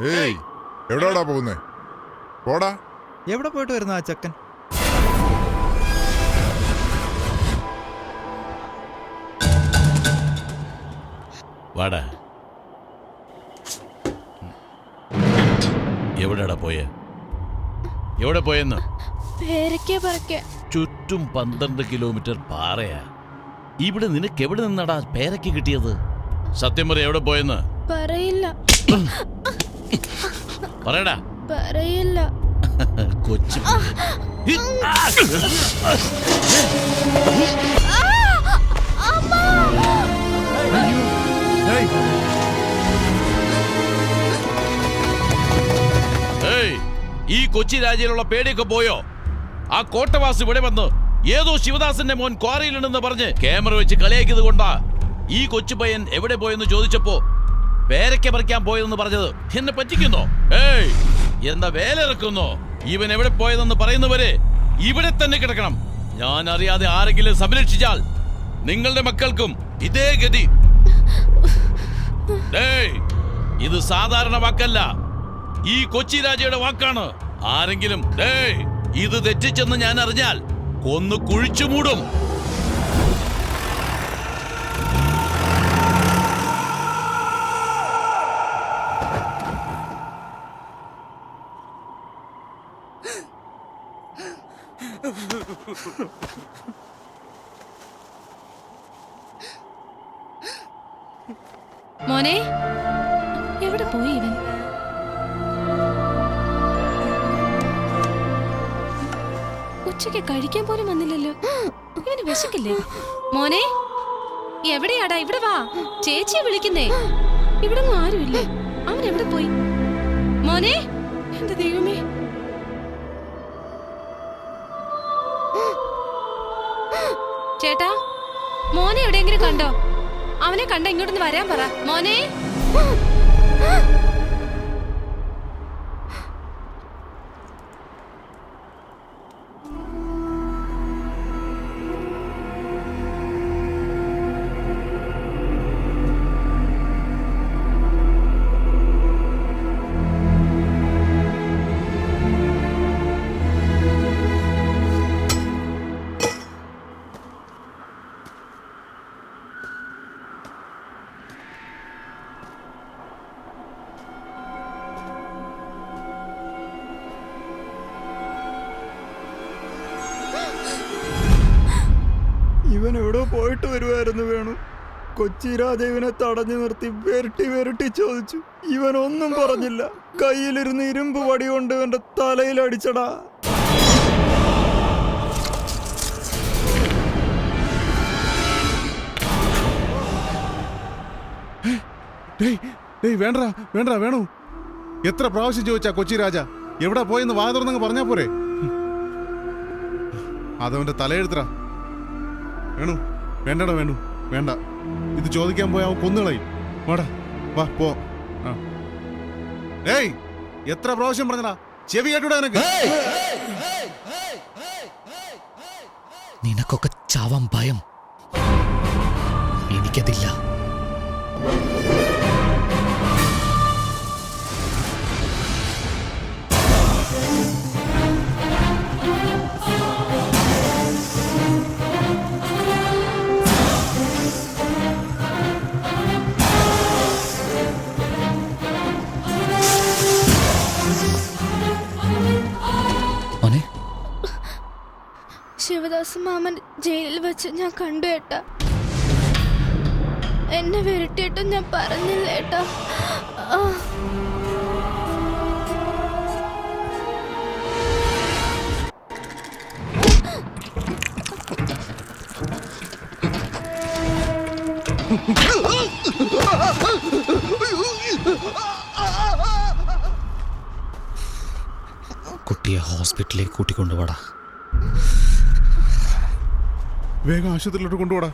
ഏയ് എവിടെയാടാ പോകുന്നേ? പോടാ. എവിടെ പോയിട്ട് വരുന്ന ആ ചെക്കൻ? വാടാ. എവിടെടാ പോയെ? എവിടെ പോയെന്ന്? ചുറ്റും 12 കിലോമീറ്റർ പാറയാ. ഇവിടെ നിനക്ക് എവിടെ നിന്നടാ പേരയ്ക്ക് കിട്ടിയത്? സത്യം പറ, എവിടെ പോയെന്ന്? പറയില്ല. പറയടാ. പറയില്ല. കൊച്ചു ഈ കൊച്ചി രാജ്യയിലുള്ള പേടിയൊക്കെ പോയോ? ആ കോട്ടവാസ് ഇവിടെ വന്ന് ഏതോ ശിവദാസന്റെ മോൻ ക്വാറിയിലുണ്ടെന്ന് പറഞ്ഞ് ക്യാമറ വെച്ച് കളിയാക്കിയത് കൊണ്ടാ ഈ കൊച്ചു പയ്യൻ എവിടെ പോയെന്ന് ചോദിച്ചപ്പോ പേരയ്ക്ക പറിക്കാൻ പോയതെന്ന് പറഞ്ഞത്. എന്നെ പറ്റിക്കുന്നോ? എന്താ വേലിറക്കുന്നോ? ഇവൻ എവിടെ പോയതെന്ന് പറയുന്നവരെ ഇവിടെ തന്നെ കിടക്കണം. ഞാൻ അറിയാതെ ആരെങ്കിലും സംരക്ഷിച്ചാൽ നിങ്ങളുടെ മക്കൾക്കും ഇതേ ഗതി. ഇത് സാധാരണ വാക്കല്ല, ഈ കൊച്ചി രാജയുടെ വാക്കാണ്. ആരെങ്കിലും ഇത് തെറ്റിച്ചെന്ന് ഞാൻ അറിഞ്ഞാൽ കൊന്നു കുഴിച്ചു മൂടും. മോനെ, എവിടെ പോയി ഇവൻ? ഉച്ചയ്ക്ക് കഴിക്കാൻ പോലും വന്നില്ലല്ലോ. ഇവന് വിശക്കില്ലേ? മോനെ, എവിടെയാടാ? ഇവിടെ വാ, ചേച്ചിയെ വിളിക്കുന്നേ. ഇവിടെ ആരുമില്ലേ. അവൻ എവിടെ പോയി? മോനെ, എന്റെ ദൈവമേ. ചേട്ടാ, മോനെ എവിടെയെങ്കിലും കണ്ടോ? അവനെ കണ്ട ഇങ്ങോട്ടൊന്ന് വരാൻ പറ. മോനെ, ഇവൻ എവിടെ പോയിട്ട് വരുമായിരുന്നു വേണു. കൊച്ചി രാജാവിനെ തടഞ്ഞു നിർത്തി വെരട്ടി വെരട്ടി ചോദിച്ചു. ഇവനൊന്നും പറഞ്ഞില്ല. കയ്യിലിരുന്ന് ഇരുമ്പ് വടി കൊണ്ട് ഇവന്റെ തലയിൽ അടിച്ചടാ. വേണ്ട വേണ്ട വേണു, എത്ര പ്രാവശ്യം ചോദിച്ചാ കൊച്ചി രാജ എവിടെ പോയെന്ന് വാ തുറന്നങ്ങ് പറഞ്ഞാ പോരെ? അതവന്റെ തലയെഴുത്തറ. വേണു വേണ്ടടാ, വേണു വേണ്ട. ഇത് ചോദിക്കാൻ പോയാ അവൻ കൊന്നുകളയും. വാടാ, വാ പോ. എത്ര പ്രാവശ്യം പറഞ്ഞടാ, ചെവി കേട്ടൂടാ നിനക്ക്? നിനക്കൊക്കെ ചാവാൻ ഭയം, എനിക്കതില്ല. ശിവദാസ് മാമൻ ജയിലിൽ വെച്ച് ഞാൻ കണ്ടു ഏട്ടാ. എന്നെ വിരട്ടിയിട്ടും ഞാൻ പറഞ്ഞില്ല ഏട്ടാ. കുട്ടിയെ ഹോസ്പിറ്റലിലേക്ക് കൂട്ടിക്കൊണ്ടുപോടാ. വേഗം ആശുപത്രിയിലോട്ട് കൊണ്ടുപോടാ.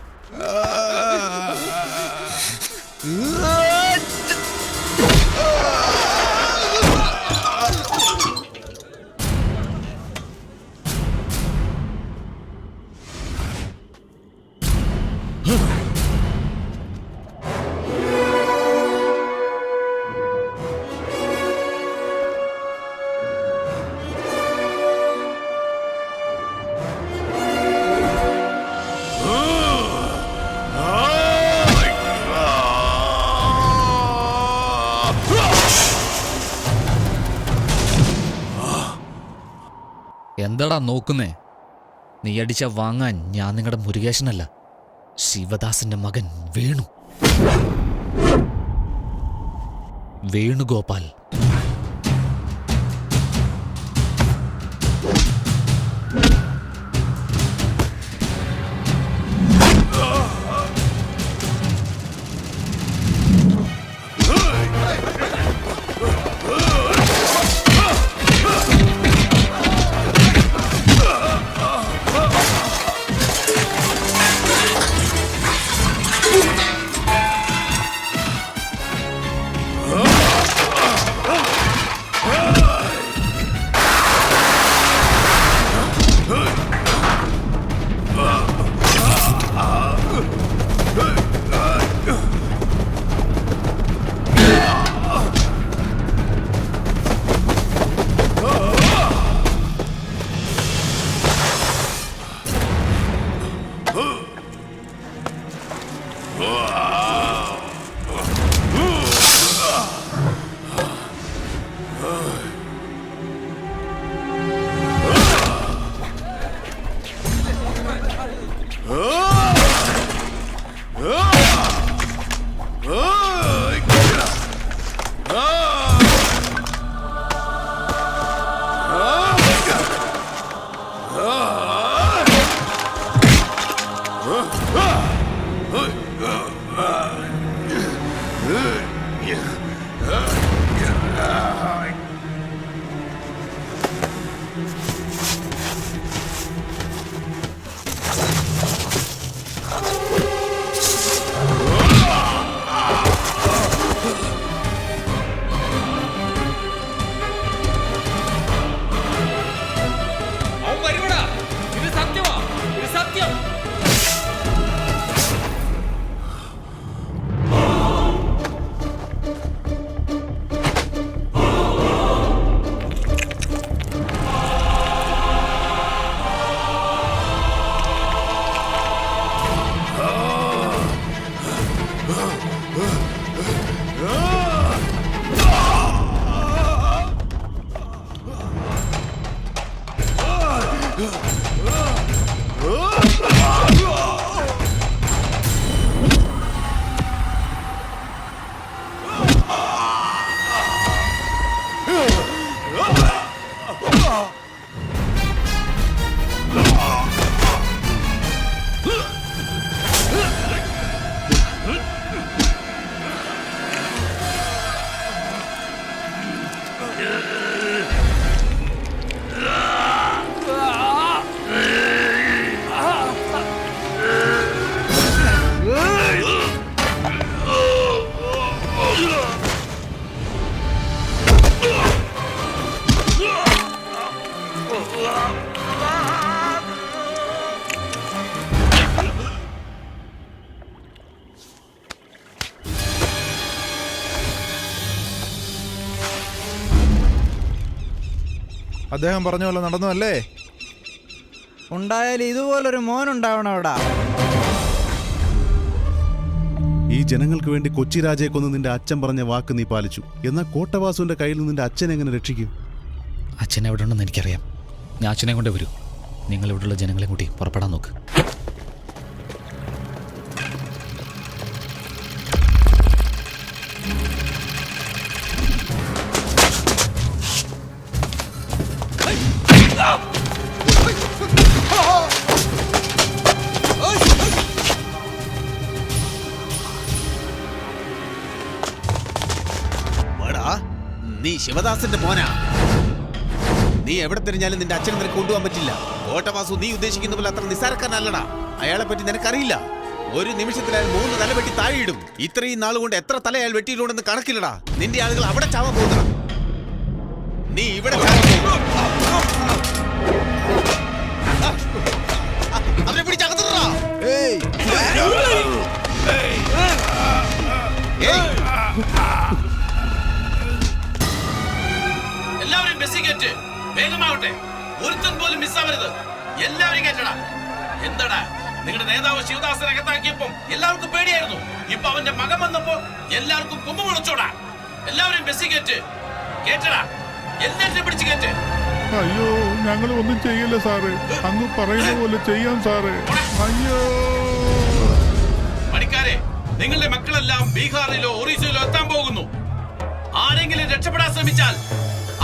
എന്താടാ നോക്കുന്നേ? നീ അടിച്ച വാങ്ങാൻ ഞാൻ നിങ്ങളുടെ മുരുകേശനല്ല, ശിവദാസിന്റെ മകൻ വേണു. വേണുഗോപാൽ. അദ്ദേഹം പറഞ്ഞ പോലെ നടന്നു അല്ലേ? ഉണ്ടായാൽ ഇതുപോലൊരു മോൻ ഉണ്ടാവണം അവിടെ. ഈ ജനങ്ങൾക്ക് വേണ്ടി കൊച്ചി രാജയെ കൊന്ന് നിന്റെ അച്ഛൻ പറഞ്ഞ വാക്ക് നീ പാലിച്ചു. എന്നാൽ കോട്ടവാസുവിന്റെ കയ്യിൽ നിന്ന് നിന്റെ അച്ഛനെ എങ്ങനെ രക്ഷിക്കും? അച്ഛൻ എവിടെ ഉണ്ടെന്ന് എനിക്കറിയാം. ഞാൻ അച്ഛനെ കൊണ്ടേ വരൂ. നിങ്ങൾ ഇവിടെയുള്ള ജനങ്ങളെ കൂട്ടി പുറപ്പെടാൻ നോക്ക്. നീ ശിവദാസന്റെ മോനാ. നീ എവിടെ തിരിഞ്ഞാലും നിന്റെ അച്ഛനെ നിനക്ക് കൊണ്ടുപോകാൻ പറ്റില്ല. കോട്ടവാസു നീ ഉദ്ദേശിക്കുന്ന പോലെ അത്ര നിസ്സാരക്കാരനല്ലടാ. അയാളെ പറ്റി നിനക്കറിയില്ല. ഒരു നിമിഷത്തിൽ അയാൾ 3 തല വെട്ടി താഴെയിടും. ഇത്രയും നാളുകൊണ്ട് എത്ര തല അയാൾ വെട്ടിയിട്ടുണ്ടെന്ന് കണക്കില്ലടാ. നിന്റെ ആളുകൾ അവിടെ ചാവാൻ പോകുന്നടാ. നീ ഇവിടെ അവരെ പിടിച്ചകത്തിടാ. എല്ലാവരും ബസ്സിൽ കയറ്റ്. വേഗമാവട്ടെ. ഒരുത്തൻ പോലും മിസ്സാവരുത്. എല്ലാവരും കയറ്റടാ. എന്താടാ നിങ്ങളുടെ നേതാവ് ശിവദാസനെ അകത്താക്കിയപ്പം എല്ലാവർക്കും പേടിയായിരുന്നു. ഇപ്പൊ അവന്റെ മകൻ വന്നപ്പോ എല്ലാവർക്കും കൊമ്പ് വിളിച്ചോടാ. എല്ലാവരും ബസ്സിൽ കയറ്റ്. കേറ്റടാ, എല്ലാറ്റിനും പിടിച്ച് കയറ്റ്. അയ്യോ ഞങ്ങൾ ഒന്നും ചെയ്യില്ല സാറ്, അങ്ങ് പറയുന്ന പോലെ ചെയ്യാം സാറ്. അയ്യോ പണിക്കാരെ, നിങ്ങളുടെ മക്കളെല്ലാം ബീഹാറിലോ ഒറീസയിലോ എത്താൻ പോകുന്നു. ആരെങ്കിലും രക്ഷപ്പെടാൻ ശ്രമിച്ചാൽ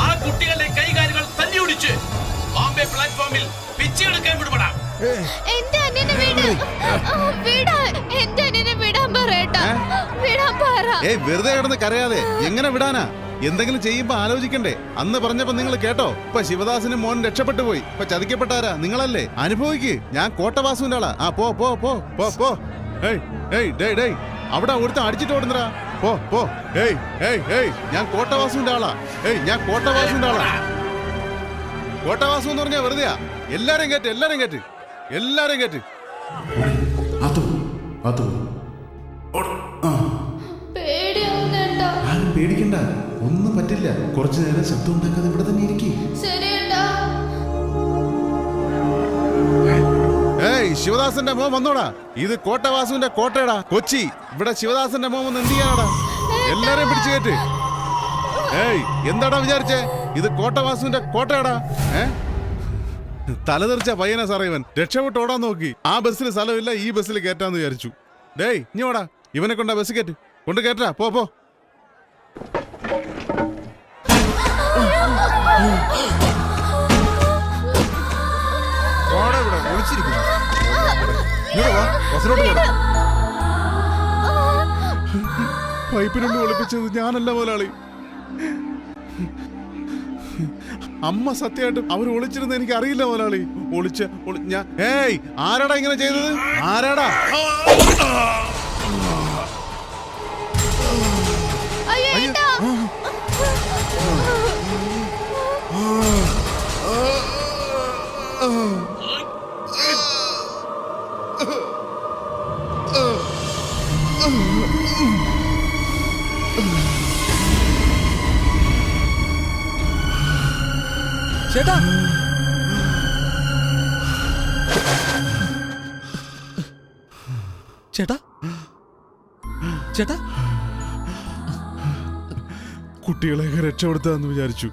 ആ കുട്ടികളുടെ കൈകാലുകൾ തല്ലിയൊടിച്ച് ബോംബെ പ്ലാറ്റ്ഫോമിൽ പിച്ചെടുക്കാൻ വിടുപെടാം. എന്റെ അനിയനെ എന്റെ അനിയനെ വിടാൻ പറയട്ടാ, വിടാൻ പറ. വെറുതെ കിടന്ന് കരയാതെ എങ്ങനെ വിടാനാ? എന്തെങ്കിലും ചെയ്യുമ്പോ ആലോചിക്കണ്ടേ? അന്ന് പറഞ്ഞപ്പോ നിങ്ങൾ കേട്ടോ? ഇപ്പൊ ശിവദാസിന് മോൻ രക്ഷപ്പെട്ടു പോയി. ഇപ്പൊ ചതിക്കപ്പെട്ടാരാ? നിങ്ങളല്ലേ? അനുഭവിക്ക്. ഞാൻ കോട്ടവാസുവിന്റെ ആളാ. ആ പോ പോ പോ പോ പോ. അവിടെ ഒരുത്ത അടിച്ചിട്ട് ഓടുന്നടാ. പോ പോ. ഞാൻ കോട്ടവാസുവിന്റെ ആളാ. ഞാൻ കോട്ടവാസുവിന്റെ ആളാ. കോട്ടവാസു എന്ന് പറഞ്ഞാ വെറുതെയാ. എല്ലാരും കേട്ട്, എല്ലാരും കേട്ട്, എല്ലാരും കേട്ട്. പേടിക്കണ്ട, ഒന്നും പറ്റില്ല. കുറച്ചു നേരം ശബ്ദം ഉണ്ടാക്കാതെ ഇവിടെ തന്നെ ഇരിക്കും. ശിവദാസന്റെ മോൻ വന്നോടാ. ഇത് കോട്ടവാസുവിന്റെ കോട്ടയടാ, കൊച്ചി. ഇവിടെ ശിവദാസന്റെ മോൻ വന്ന് എന്ത് ചെയ്യാനാടാ? എല്ലാരെയും പിടിച്ചു കയറ്റ്. എന്താടാ വിചാരിച്ചേ? ഇത് കോട്ടവാസുവിന്റെ കോട്ടയടാ. തലതെറിച്ച പയ്യനാ സാറേ ഇവൻ. രക്ഷപ്പെട്ട് ഓടാൻ നോക്കി. ആ ബസ്സിൽ സ്ഥലമില്ല, ഈ ബസ്സിൽ കയറ്റാന്ന് വിചാരിച്ചു. ഇനി ഓടാ, ഇവനെ കൊണ്ടാ ബസ് കയറ്റ്. കൊണ്ട് കയറ്റാ. പോ പോ. പൈപ്പിനുള്ളിൽ ഒളിപ്പിച്ചത് ഞാനല്ല മുതലാളി. അമ്മ സത്യമായിട്ടും അവർ ഒളിച്ചിരുന്ന എനിക്ക് അറിയില്ല മുതലാളി. ഞാൻ ആരാടാ ഇങ്ങനെ ചെയ്തത്? ആരാടാ? ചേട്ടാ, ചേട്ടാ, ചേട്ടാ, കുട്ടികളെ രക്ഷപ്പെടുത്താന്ന് വിചാരിച്ചു.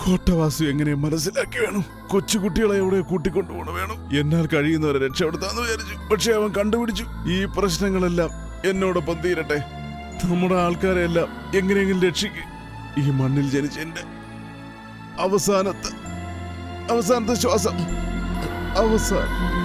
കോട്ടവാസു എങ്ങനെ മനസ്സിലാക്കി വേണം. കൊച്ചുകുട്ടികളെ എവിടെ കൂട്ടിക്കൊണ്ടുപോകണം വേണം. എന്നാൽ കഴിയുന്നവരെ രക്ഷപ്പെടുത്താന്ന് വിചാരിച്ചു. പക്ഷെ അവൻ കണ്ടുപിടിച്ചു. ഈ പ്രശ്നങ്ങളെല്ലാം എന്നോടൊപ്പം തീരട്ടെ. നമ്മുടെ ആൾക്കാരെ എല്ലാം എങ്ങനെയെങ്കിലും രക്ഷിക്കും. ഈ മണ്ണിൽ ജനിച്ച എന്റെ അവസാനത്തെ ശ്വാസം. അവസാനം